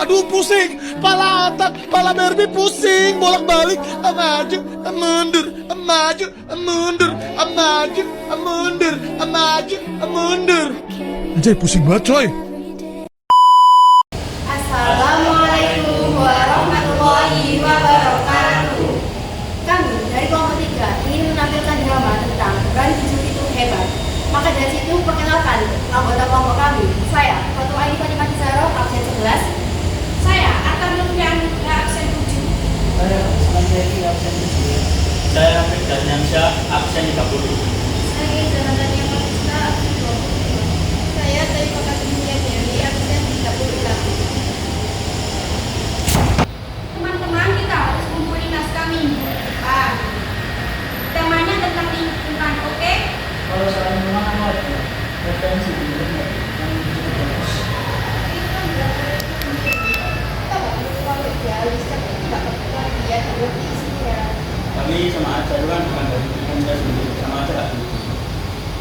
Aduh pusing, pala otak, pala Barbie pusing, bolak-balik, maju, mundur, maju, mundur, maju, mundur, maju, mundur. Anjay pusing banget coy. Assalamualaikum warahmatullahi wabarakatuh. Kami dari kelompok 3 ingin menampilkan drama tentang berani jujur itu hebat. Maka dari situ perkenalkan anggota kelompok kami. Saya Fatul Aini Fatimah Zahra, absen 11. Saya Atam Nurfian, absen 7. Saya Sanjay, absen 7. Saya Rafiq Darnyansyah, absen 30. Saya Jonathan Yamarista, absen 20. Saya dari Kota Kemudian absen 31. Teman-teman, kita harus mengumpulkan naskah minggu depan. Temanya tentang lingkungan, oke? Kalau saya memang ada referensi di internet yang cukup bagus. Kami sama aja kan, bukan dari kita sendiri, sama aja kan.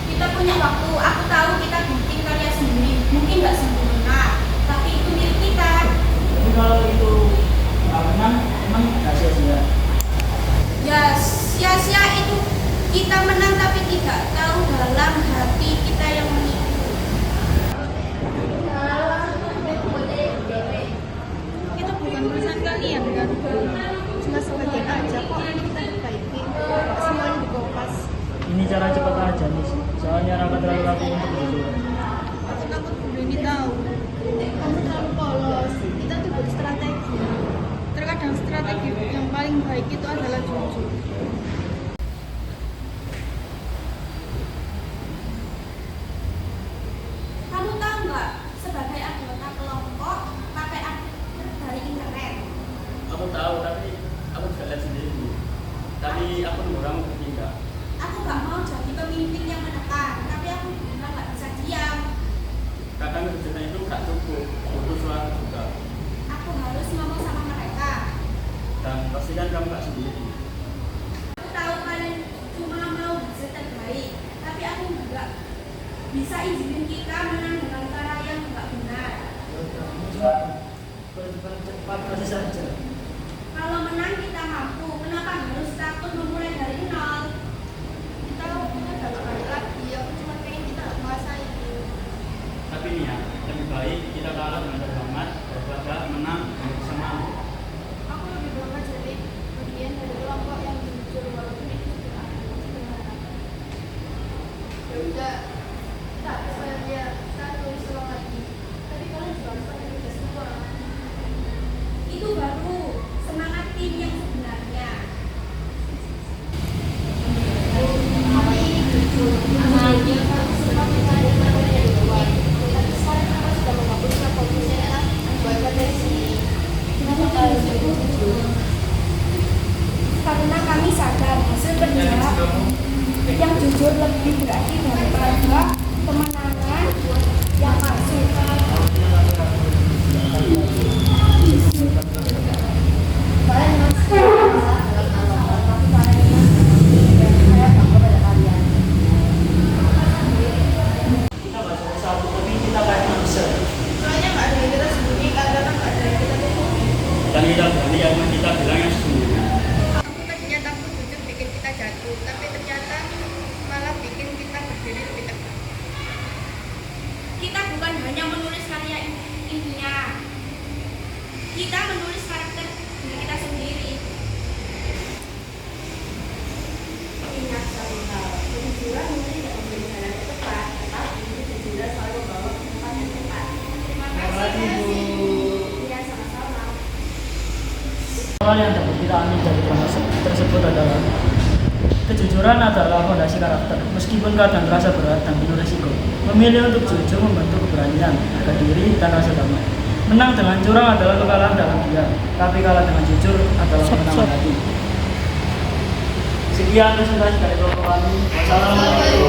Kita punya waktu, aku tahu kita bikin karya sendiri. Mungkin nggak sempurna, tapi itu milik kita. Tapi kalau itu menang, emang nggak sia-sia. Ya, sia-sia itu kita menang tapi tidak tahu dalam hati kita yang menipu. Itu bukan urusan kalian kan? Cuma sebagian aja kok kita perbaiki. Semuanya dikopas. Ini cara cepat aja nih, soalnya Raka terlalu rapi untuk berjuang. Aku takut dulu ini tahu. Kamu terlalu polos. Kita tuh berstrategi. Terkadang strategi yang paling baik itu adalah jujur. Kamu tahu nggak, sebagai anggota kelompok pakai aktif dari internet. Aku tahu, tapi aku juga lihat sendiri. Tapi aku kurang tidak. Aku nggak mau jadi pemimpin yang menekan, tapi aku bilang nggak bisa diam. Kadang kejutan itu gak cukup, butuh suara juga. Aku harus ngomong sama mereka. Dan pastikan kamu gak sendiri. Aku tahu kalian cuma mau bisa terbaik, tapi aku nggak bisa izinin kita menang dengan cara yang nggak benar. Cepat kasih saja. Kalau menang kita mampu, kenapa harus takut memulai dari nol? Kita udah kembali lagi. Aku cuma pengen kita menguasai. Tapi nih ya, lebih baik kita kalah dengan terhormat daripada menang dengan kesamaan. Aku lebih bangga jadi bagian dari kelompok yang jujur walaupun itu tidak sederhana. Ya udah, kita saja kita tulis ulang lagi. Tapi kalian juga harus pakai tugas semua. Itu baru semangat tim yang sebenarnya. Kami ini jujur, amannya kami sempat mencari materi dari luar. Tapi sekarang kita sudah menghapuskan fokusnya buat dari sini. Kenapa kalian jujur? Karena kami sadar hasil kerja yang jujur lebih berarti daripada kemenangan yang palsu. Kalian masih salah dalam awal, tapi kalian dan saya bangga pada kalian. Kita nggak cuma satu, tapi kita banyak manusia. Soalnya nggak ada yang kita sembunyi, karena nggak ada yang kita tutupi. Dan kita berani yang kita bilang yang sesungguhnya. Aku tadinya takut jujur bikin kita jatuh, tapi ternyata malah bikin kita berdiri lebih tegak. Kita bukan hanya menulis karya intinya, kita menulis karakter diri kita sendiri. Ingat satu hal, kejujuran mungkin tidak memberi jalan yang tepat, tetapi kejujuran selalu membawa ke tempat yang tepat. Terima kasih. Ya, sama-sama. Hal yang dapat kita ambil dari drama tersebut adalah kejujuran adalah fondasi karakter. Meskipun kadang terasa berat dan penuh resiko, memilih untuk jujur membentuk keberanian, harga diri, dan rasa damai. Menang dengan curang adalah kekalahan dalam dia, tapi kalah dengan jujur adalah kemenangan hati. Sekian presentasi dari kelompok kami. Wassalamualaikum.